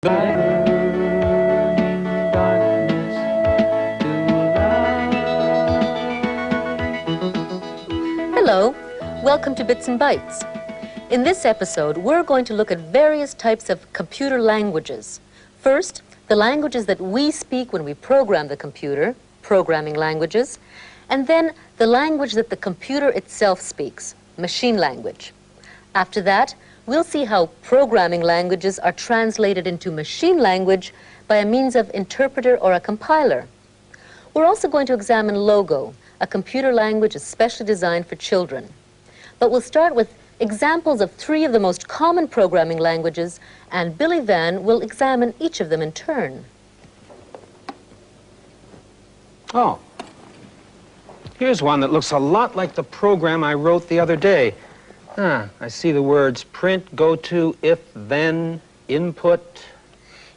Hello, welcome to Bits and Bytes. In this episode, we're going to look at various types of computer languages. First, the languages that we speak when we program the computer, programming languages, and then the language that the computer itself speaks, machine language. After that, we'll see how programming languages are translated into machine language by a means of interpreter or a compiler. We're also going to examine Logo, a computer language especially designed for children. But we'll start with examples of three of the most common programming languages, and Billy Van will examine each of them in turn. Oh, here's one that looks a lot like the program I wrote the other day. I see the words print, go to, if, then, input.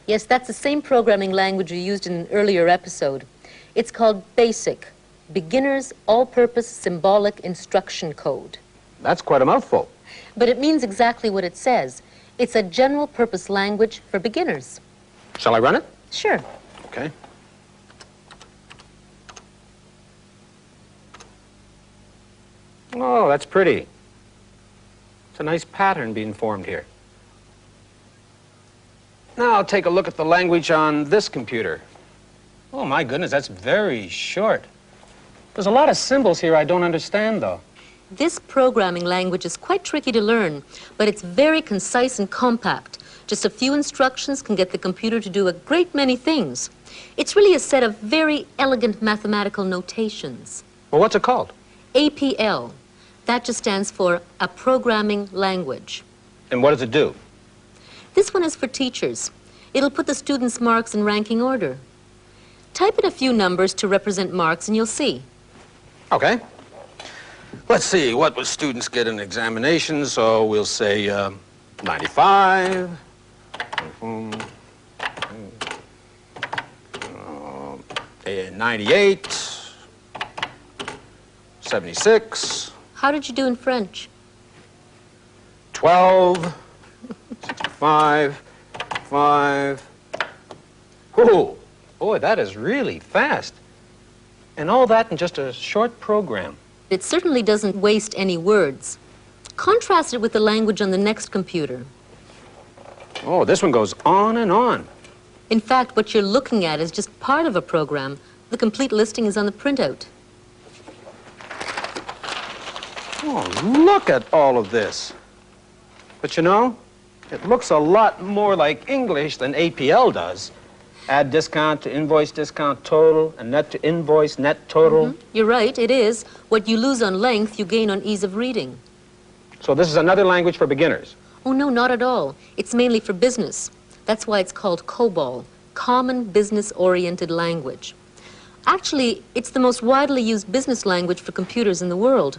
Yes, that's the same programming language you used in an earlier episode. It's called BASIC, Beginner's All-Purpose Symbolic Instruction Code. That's quite a mouthful. But it means exactly what it says. It's a general-purpose language for beginners. Shall I run it? Sure. Okay. Oh, that's pretty. It's a nice pattern being formed here. Now I'll take a look at the language on this computer. Oh, my goodness, that's very short. There's a lot of symbols here I don't understand, though. This programming language is quite tricky to learn, but it's very concise and compact. Just a few instructions can get the computer to do a great many things. It's really a set of very elegant mathematical notations. Well, what's it called? APL. That just stands for a programming language. And what does it do? This one is for teachers. It'll put the students' marks in ranking order. Type in a few numbers to represent marks and you'll see. Okay. Let's see, what would students get in examinations? So we'll say 95, 98, 76. How did you do in French? 12, 65, 5. Whoa, boy, that is really fast. And all that in just a short program. It certainly doesn't waste any words. Contrast it with the language on the next computer. Oh, this one goes on and on. In fact, what you're looking at is just part of a program. The complete listing is on the printout. Oh, look at all of this. But you know, it looks a lot more like English than APL does. Add discount to invoice discount total, and net to invoice net total. You're right, it is. What you lose on length, you gain on ease of reading. So this is another language for beginners. Oh, no, not at all. It's mainly for business. That's why it's called COBOL, Common Business-Oriented Language. Actually, it's the most widely used business language for computers in the world.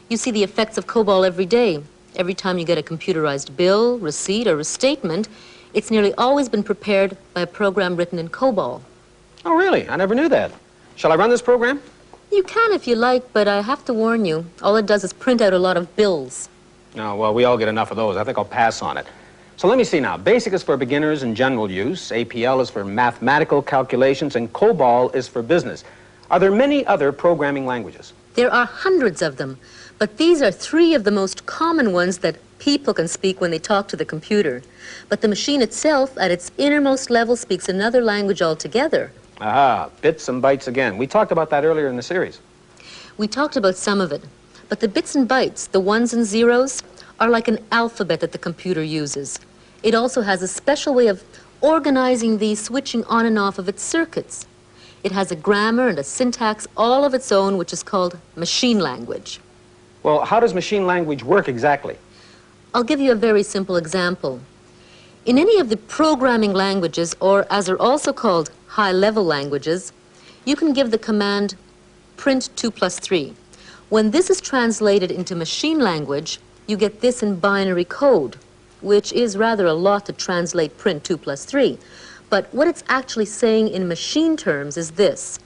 You see the effects of COBOL every day. Every time you get a computerized bill, receipt, or a statement, it's nearly always been prepared by a program written in COBOL. Oh, really? I never knew that. Shall I run this program? You can if you like, but I have to warn you, all it does is print out a lot of bills. No, well, we all get enough of those. I think I'll pass on it. So let me see now. BASIC is for beginners and general use. APL is for mathematical calculations, and COBOL is for business. Are there many other programming languages? There are hundreds of them, but these are three of the most common ones that people can speak when they talk to the computer. But the machine itself, at its innermost level, speaks another language altogether. Aha, bits and bytes again. We talked about that earlier in the series. We talked about some of it, but the bits and bytes, the ones and zeros, are like an alphabet that the computer uses. It also has a special way of organizing the switching on and off of its circuits. It has a grammar and a syntax all of its own, which is called machine language. Well, how does machine language work exactly? I'll give you a very simple example. In any of the programming languages, or as they're also called high-level languages, you can give the command print 2 plus 3. When this is translated into machine language, you get this in binary code, which is rather a lot to translate print 2 plus 3. But what it's actually saying in machine terms is this: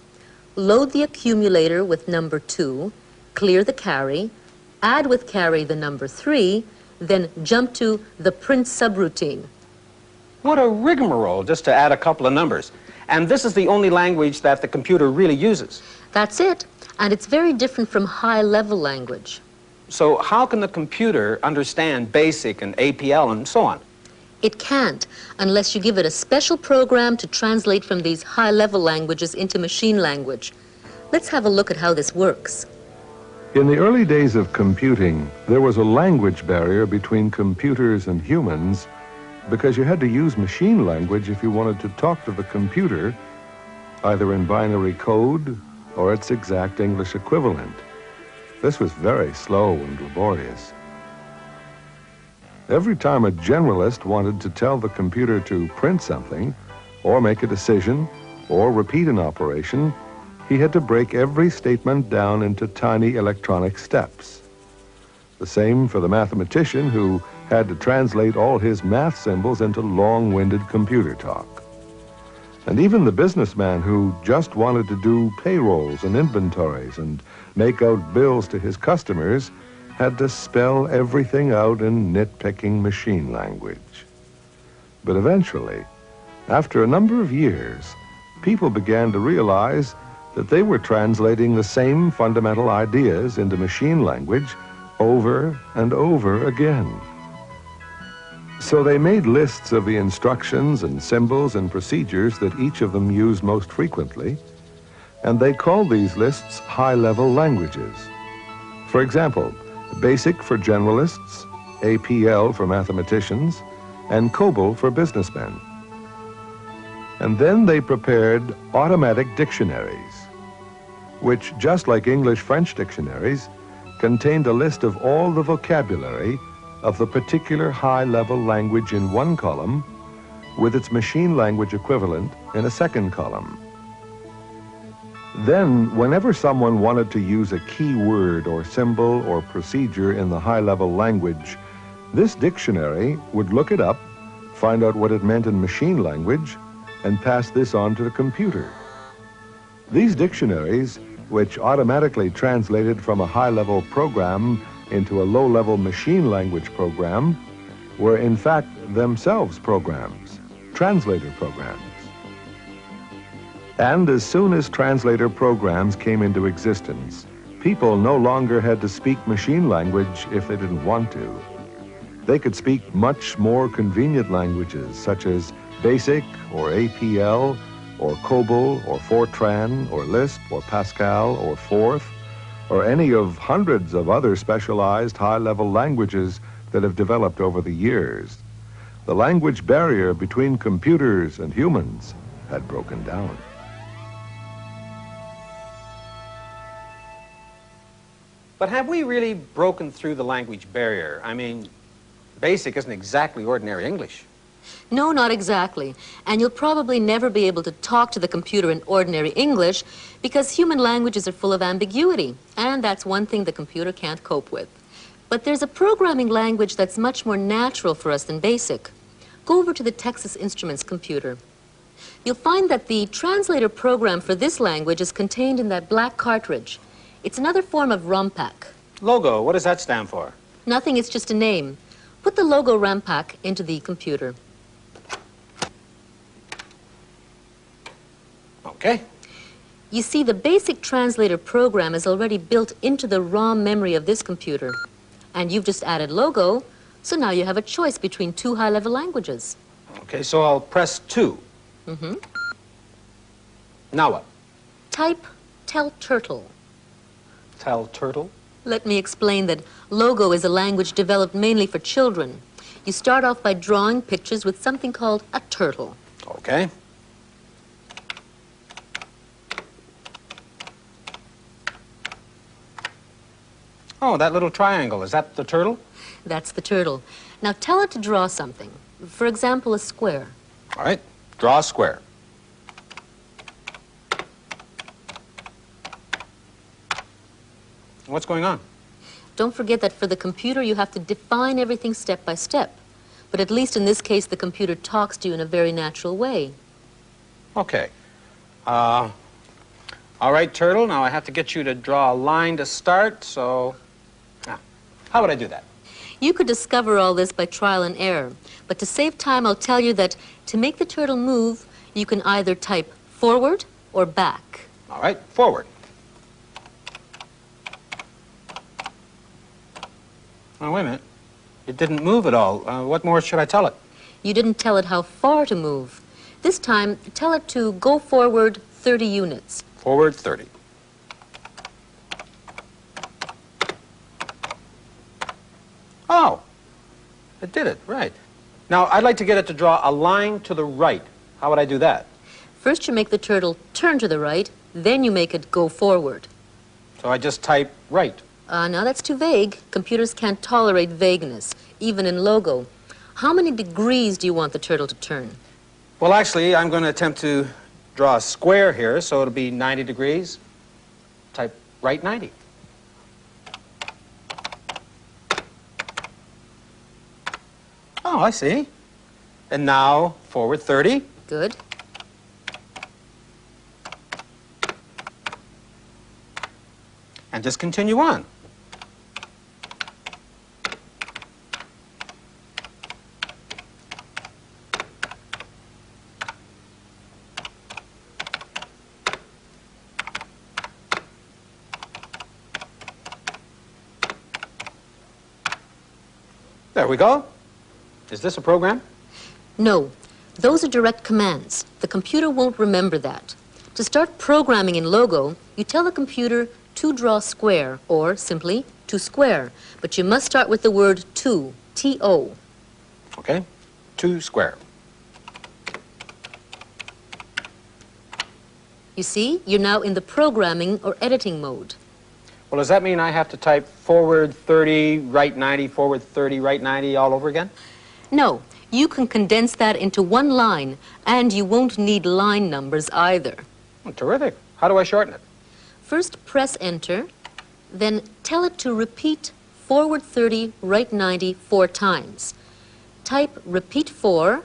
load the accumulator with number 2, clear the carry, add with carry the number 3, then jump to the print subroutine. What a rigmarole just to add a couple of numbers. And this is the only language that the computer really uses. That's it. And it's very different from high-level language. So how can the computer understand BASIC and APL and so on? It can't unless you give it a special program to translate from these high-level languages into machine language. Let's have a look at how this works. In the early days of computing, there was a language barrier between computers and humans because you had to use machine language if you wanted to talk to the computer, either in binary code or its exact English equivalent. This was very slow and laborious. Every time a generalist wanted to tell the computer to print something, or make a decision, or repeat an operation, he had to break every statement down into tiny electronic steps. The same for the mathematician who had to translate all his math symbols into long-winded computer talk. And even the businessman who just wanted to do payrolls and inventories and make out bills to his customers had to spell everything out in nitpicking machine language. But eventually, after a number of years, people began to realize that they were translating the same fundamental ideas into machine language over and over again. So they made lists of the instructions and symbols and procedures that each of them used most frequently, and they called these lists high-level languages. For example, BASIC for generalists, APL for mathematicians, and COBOL for businessmen. And then they prepared automatic dictionaries, which, just like English-French dictionaries, contained a list of all the vocabulary of the particular high-level language in one column with its machine language equivalent in a second column. Then, whenever someone wanted to use a key word or symbol or procedure in the high-level language, this dictionary would look it up, find out what it meant in machine language, and pass this on to the computer. These dictionaries, which automatically translated from a high-level program into a low-level machine language program, were in fact themselves programs, translator programs. And as soon as translator programs came into existence, people no longer had to speak machine language if they didn't want to. They could speak much more convenient languages such as BASIC or APL or COBOL or Fortran or Lisp or Pascal or Forth or any of hundreds of other specialized high-level languages that have developed over the years. The language barrier between computers and humans had broken down. But have we really broken through the language barrier? I mean, BASIC isn't exactly ordinary English. No, not exactly. And you'll probably never be able to talk to the computer in ordinary English because human languages are full of ambiguity, and that's one thing the computer can't cope with. But there's a programming language that's much more natural for us than BASIC. Go over to the Texas Instruments computer. You'll find that the translator program for this language is contained in that black cartridge. It's another form of ROMPAC. Logo, what does that stand for? Nothing, it's just a name. Put the logo ROMPAC into the computer. Okay. You see, the BASIC translator program is already built into the ROM memory of this computer. And you've just added logo, so now you have a choice between two high-level languages. Okay, so I'll press 2. Mm-hmm. Now what? Type tell turtle. Tell turtle? Let me explain that Logo is a language developed mainly for children. You start off by drawing pictures with something called a turtle. Okay. Oh, that little triangle, is that the turtle? That's the turtle. Now tell it to draw something. For example, a square. All right, draw a square. What's going on? Don't forget that for the computer, you have to define everything step by step. But at least in this case, the computer talks to you in a very natural way. Okay. All right, turtle, now I have to get you to draw a line to start, so... Now, how would I do that? You could discover all this by trial and error. But to save time, I'll tell you that To make the turtle move, you can either type forward or back. All right, forward. Oh, wait a minute. It didn't move at all. What more should I tell it? You didn't tell it how far to move. This time, tell it to go forward 30 units. Forward 30. Oh, it did it, right. Now, I'd like to get it to draw a line to the right. How would I do that? First, you make the turtle turn to the right, then you make it go forward. So I just type right. Now that's too vague. Computers can't tolerate vagueness, even in logo. How many degrees do you want the turtle to turn? Well, actually, I'm going to attempt to draw a square here, so it'll be 90 degrees. Type right 90. Oh, I see. And now, forward 30. Good. And just continue on. There we go. Is this a program? No, those are direct commands. The computer won't remember that. To start programming in Logo, you tell the computer to draw square, or simply to square. But you must start with the word to, T-O. Okay, 2 square. You see, you're now in the programming or editing mode. Well, does that mean I have to type forward 30, right 90, forward 30, right 90 all over again? No, you can condense that into one line, and you won't need line numbers either. Oh, terrific. How do I shorten it? First, press Enter, then tell it to repeat forward 30, right 90 4 times. Type repeat 4,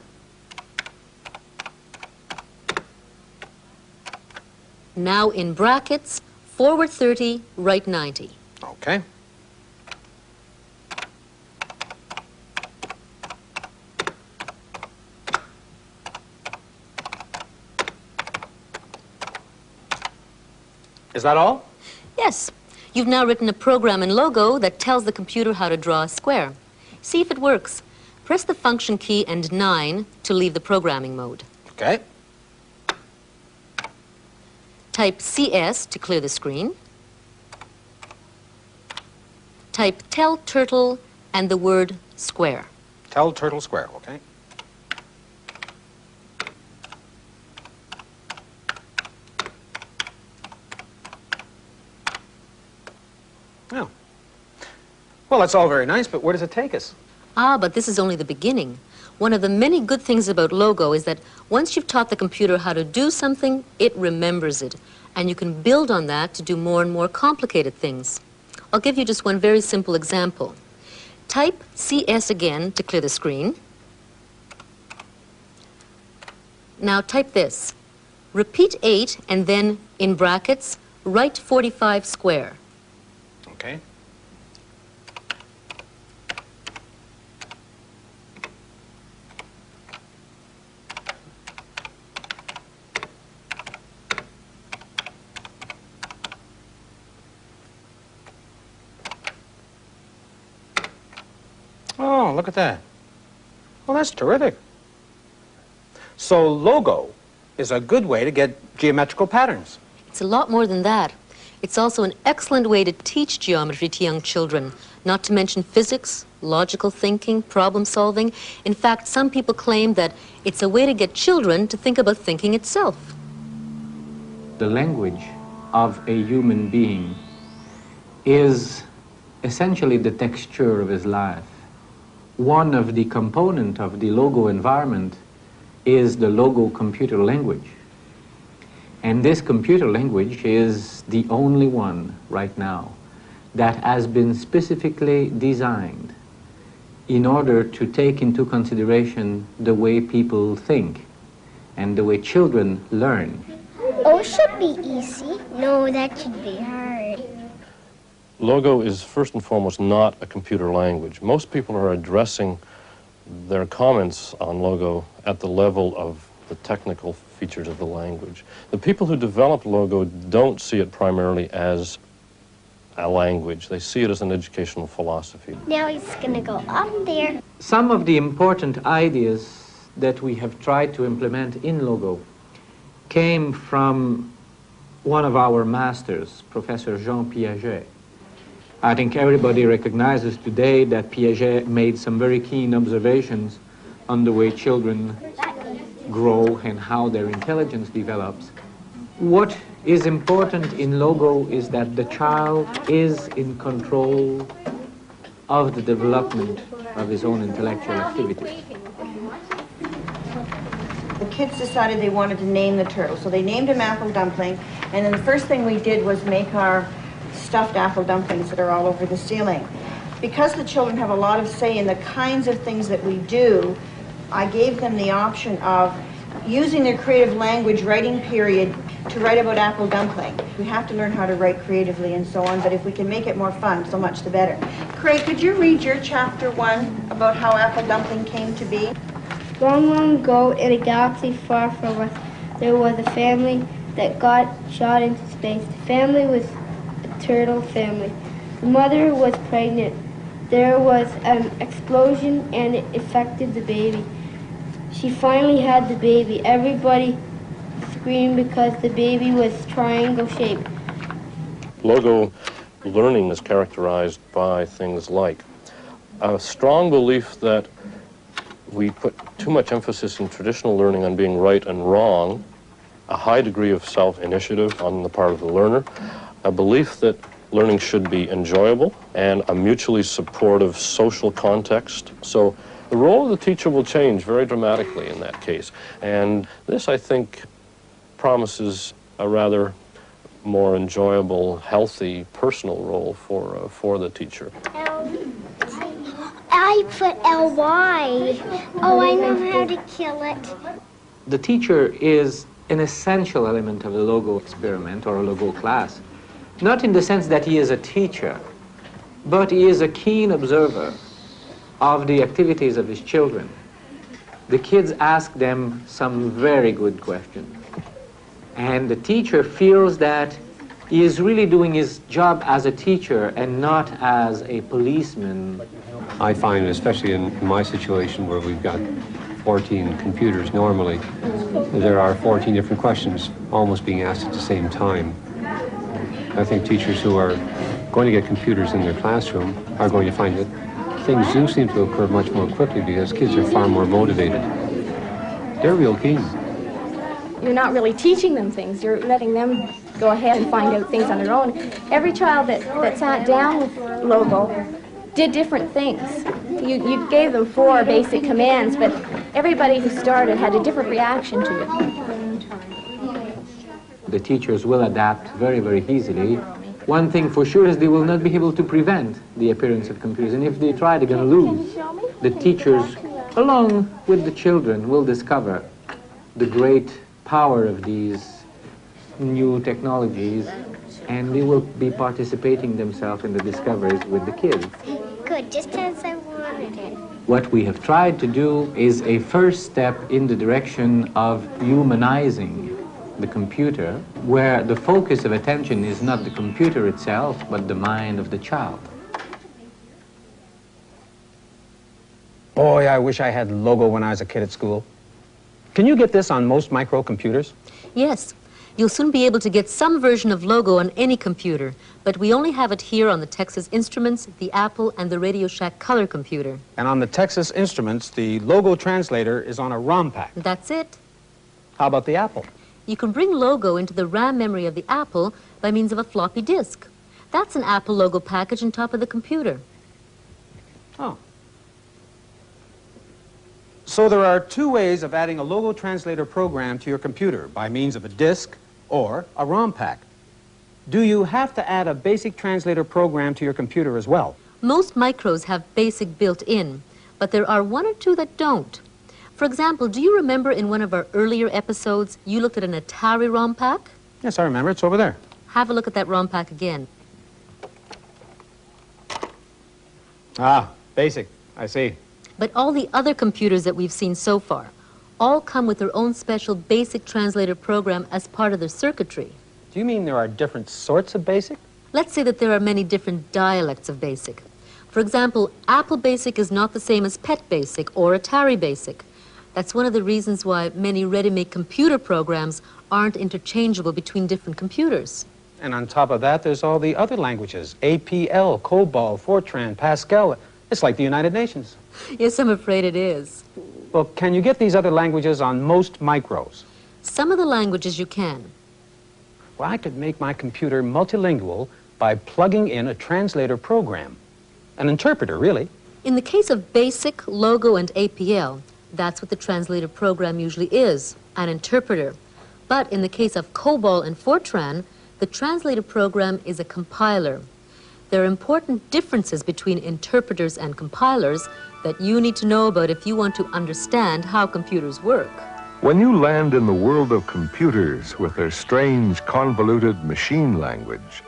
now in brackets, forward 30, right 90. Okay. Is that all? Yes, you've now written a program in Logo that tells the computer how to draw a square. See if it works. Press the function key and 9 to leave the programming mode. Okay. Type CS to clear the screen. Type tell turtle and the word square. Tell turtle square, okay? Oh. Well, that's all very nice, but where does it take us? But this is only the beginning. One of the many good things about Logo is that once you've taught the computer how to do something, it remembers it. And you can build on that to do more and more complicated things. I'll give you just one very simple example. Type CS again to clear the screen. Now type this. Repeat 8 and then, in brackets, write 45 square. Okay. Oh, look at that. Well, that's terrific. So Logo is a good way to get geometrical patterns. It's a lot more than that. It's also an excellent way to teach geometry to young children, not to mention physics, logical thinking, problem solving. In fact, some people claim that it's a way to get children to think about thinking itself. The language of a human being is essentially the texture of his life. One of the components of the Logo environment is the Logo computer language. And this computer language is the only one right now that has been specifically designed in order to take into consideration the way people think and the way children learn. Oh, should be easy. No, that should be hard. Logo is first and foremost not a computer language. Most people are addressing their comments on Logo at the level of the technical features of the language. The people who developed Logo don't see it primarily as a language. They see it as an educational philosophy. Now he's gonna go up there. Some of the important ideas that we have tried to implement in Logo came from one of our masters, Professor Jean Piaget. I think everybody recognizes today that Piaget made some very keen observations on the way children grow and how their intelligence develops. What is important in Logo is that the child is in control of the development of his own intellectual activity. The kids decided they wanted to name the turtle, so they named him Apple Dumpling, and then the first thing we did was make our stuffed apple dumplings that are all over the ceiling. Because the children have a lot of say in the kinds of things that we do, I gave them the option of using their creative language writing period to write about apple dumpling. We have to learn how to write creatively and so on, but if we can make it more fun, so much the better. Craig, could you read your chapter 1 about how apple dumpling came to be? Long, long ago, in a galaxy far from us, there was a family that got shot into space. The family was a turtle family. The mother was pregnant. There was an explosion and it affected the baby. She finally had the baby. Everybody screamed because the baby was triangle shaped. Logo learning is characterized by things like a strong belief that we put too much emphasis in traditional learning on being right and wrong, a high degree of self-initiative on the part of the learner, a belief that learning should be enjoyable, and a mutually supportive social context. So the role of the teacher will change very dramatically in that case. And this, I think, promises a rather more enjoyable, healthy, personal role for the teacher. I put L-Y. Oh, I know how to kill it. The teacher is an essential element of the Logo experiment or a Logo class. Not in the sense that he is a teacher, but he is a keen observer of the activities of his children. The kids ask them some very good questions. And the teacher feels that he is really doing his job as a teacher and not as a policeman. I find, especially in my situation where we've got 14 computers normally, there are 14 different questions almost being asked at the same time. I think teachers who are going to get computers in their classroom are going to find that things do seem to occur much more quickly because kids are far more motivated. They're real keen. You're not really teaching them things. You're letting them go ahead and find out things on their own. Every child that sat down with Logo did different things. You gave them 4 basic commands, but everybody who started had a different reaction to it. The teachers will adapt very, very easily. One thing for sure is they will not be able to prevent the appearance of computers, and if they try, they're going to lose. The teachers, along with the children, will discover the great power of these new technologies, and they will be participating themselves in the discoveries with the kids. Good, just as I wanted it. What we have tried to do is a first step in the direction of humanizing the computer, where the focus of attention is not the computer itself, but the mind of the child. Boy, I wish I had Logo when I was a kid at school. Can you get this on most microcomputers? Yes. You'll soon be able to get some version of Logo on any computer, but we only have it here on the Texas Instruments, the Apple, and the Radio Shack Color computer. And on the Texas Instruments, the Logo translator is on a ROM pack. That's it. How about the Apple? You can bring Logo into the RAM memory of the Apple by means of a floppy disk. That's an Apple Logo package on top of the computer. Oh. So there are 2 ways of adding a Logo translator program to your computer, by means of a disk or a ROM pack. Do you have to add a basic translator program to your computer as well? Most micros have BASIC built in, but there are 1 or 2 that don't. For example, do you remember in one of our earlier episodes, you looked at an Atari ROM pack? Yes, I remember. It's over there. Have a look at that ROM pack again. Ah, BASIC. I see. But all the other computers that we've seen so far, all come with their own special basic translator program as part of their circuitry. Do you mean there are different sorts of BASIC? Let's say that there are many different dialects of BASIC. For example, Apple BASIC is not the same as PET BASIC or Atari BASIC. That's one of the reasons why many ready-made computer programs aren't interchangeable between different computers. And on top of that, there's all the other languages. APL, COBOL, Fortran, Pascal. It's like the United Nations. Yes, I'm afraid it is. Well, can you get these other languages on most micros? Some of the languages you can. Well, I could make my computer multilingual by plugging in a translator program. An interpreter, really. In the case of BASIC, Logo, and APL, that's what the translator program usually is, an interpreter. But in the case of COBOL and Fortran, the translator program is a compiler. There are important differences between interpreters and compilers that you need to know about if you want to understand how computers work. When you land in the world of computers with their strange, convoluted machine language,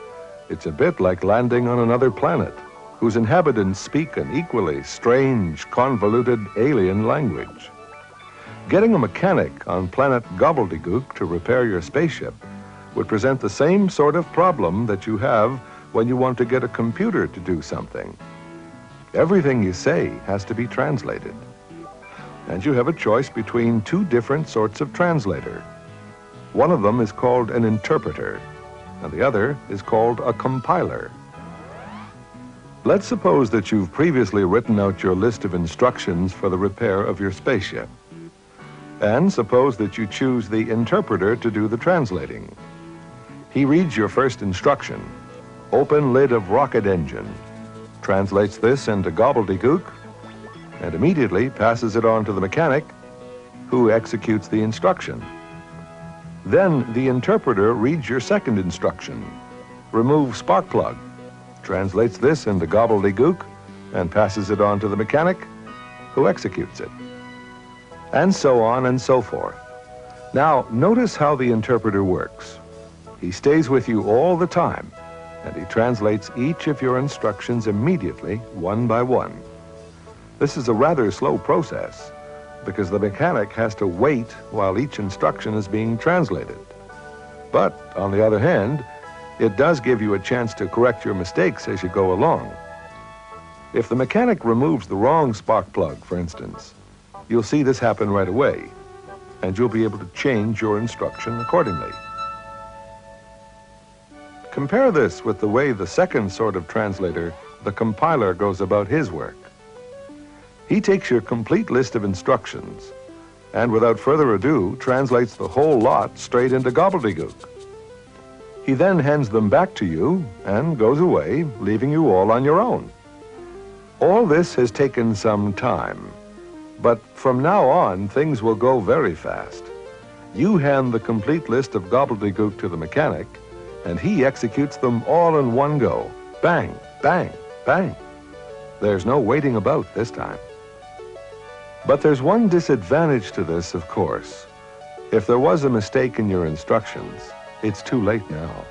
it's a bit like landing on another planet whose inhabitants speak an equally strange, convoluted alien language. Getting a mechanic on planet Gobbledygook to repair your spaceship would present the same sort of problem that you have when you want to get a computer to do something. Everything you say has to be translated. And you have a choice between two different sorts of translator. One of them is called an interpreter, and the other is called a compiler. Let's suppose that you've previously written out your list of instructions for the repair of your spaceship. And suppose that you choose the interpreter to do the translating. He reads your first instruction, open lid of rocket engine, translates this into gobbledygook, and immediately passes it on to the mechanic, who executes the instruction. Then the interpreter reads your second instruction, remove spark plug, translates this into gobbledygook, and passes it on to the mechanic, who executes it. And so on and so forth. Now, notice how the interpreter works. He stays with you all the time, and he translates each of your instructions immediately, one by one. This is a rather slow process, because the mechanic has to wait while each instruction is being translated. But, on the other hand, it does give you a chance to correct your mistakes as you go along. If the mechanic removes the wrong spark plug, for instance, you'll see this happen right away, and you'll be able to change your instruction accordingly. Compare this with the way the second sort of translator, the compiler, goes about his work. He takes your complete list of instructions and without further ado translates the whole lot straight into gobbledygook. He then hands them back to you and goes away, leaving you all on your own. All this has taken some time, but from now on things will go very fast. You hand the complete list of gobbledygook to the mechanic, and he executes them all in one go. Bang, bang, bang. There's no waiting about this time. But there's one disadvantage to this, of course. If there was a mistake in your instructions, it's too late now.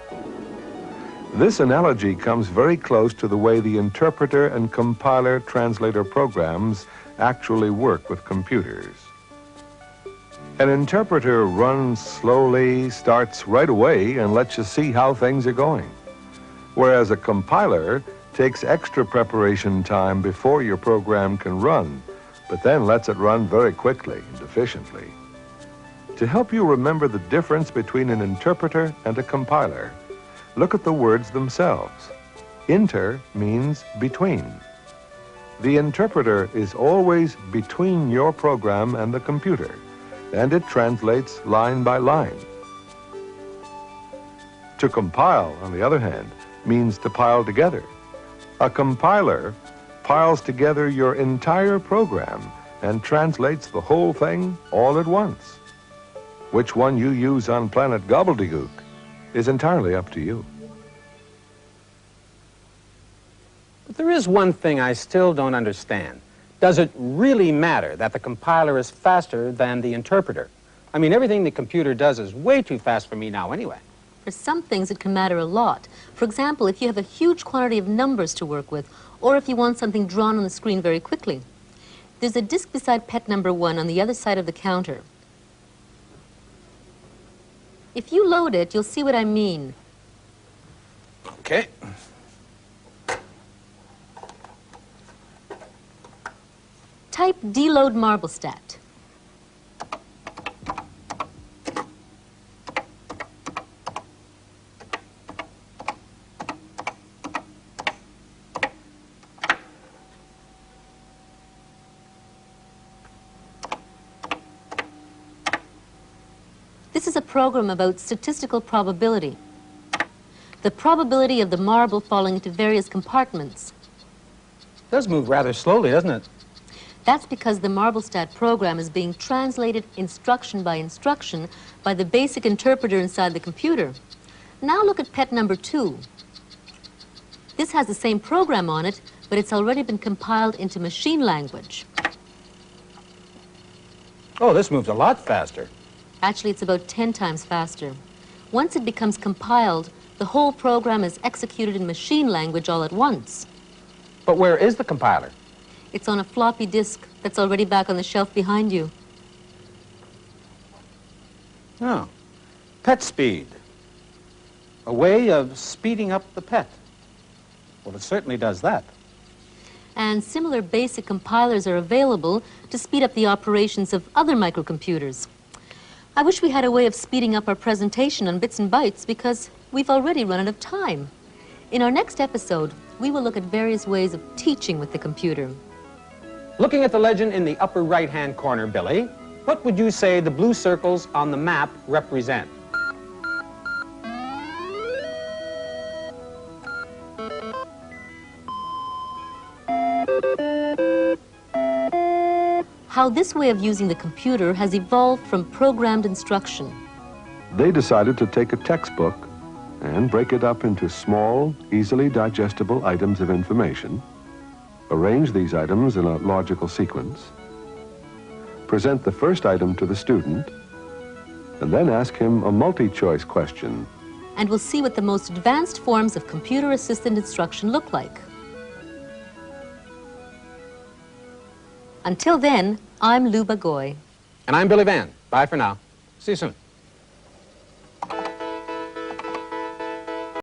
This analogy comes very close to the way the interpreter and compiler translator programs actually work with computers. An interpreter runs slowly, starts right away, and lets you see how things are going. Whereas a compiler takes extra preparation time before your program can run, but then lets it run very quickly and efficiently. To help you remember the difference between an interpreter and a compiler, look at the words themselves. Inter means between. The interpreter is always between your program and the computer, and it translates line by line. To compile, on the other hand, means to pile together. A compiler piles together your entire program and translates the whole thing all at once. Which one you use on planet Gobbledygook is entirely up to you. But there is one thing I still don't understand. Does it really matter that the compiler is faster than the interpreter? I mean, everything the computer does is way too fast for me now anyway. For some things, it can matter a lot. For example, if you have a huge quantity of numbers to work with, or if you want something drawn on the screen very quickly. There's a disc beside pet number 1 on the other side of the counter. If you load it, you'll see what I mean. Okay. Type deload Marblestat. This is a program about statistical probability. The probability of the marble falling into various compartments. It does move rather slowly, doesn't it? That's because the Marblestat program is being translated instruction by instruction by the basic interpreter inside the computer. Now look at pet number 2. This has the same program on it, but it's already been compiled into machine language. Oh, this moves a lot faster. Actually, it's about 10 times faster. Once it becomes compiled, the whole program is executed in machine language all at once. But where is the compiler? It's on a floppy disk that's already back on the shelf behind you. Oh, pet speed. A way of speeding up the pet. Well, it certainly does that. And similar basic compilers are available to speed up the operations of other microcomputers. I wish we had a way of speeding up our presentation on Bits and Bytes because we've already run out of time. In our next episode, we will look at various ways of teaching with the computer. Looking at the legend in the upper right-hand corner, Billy, what would you say the blue circles on the map represent? How this way of using the computer has evolved from programmed instruction. They decided to take a textbook and break it up into small, easily digestible items of information, arrange these items in a logical sequence, present the first item to the student, and then ask him a multi-choice question. And we'll see what the most advanced forms of computer-assisted instruction look like. Until then, I'm Luba Goy. And I'm Billy Van. Bye for now. See you soon.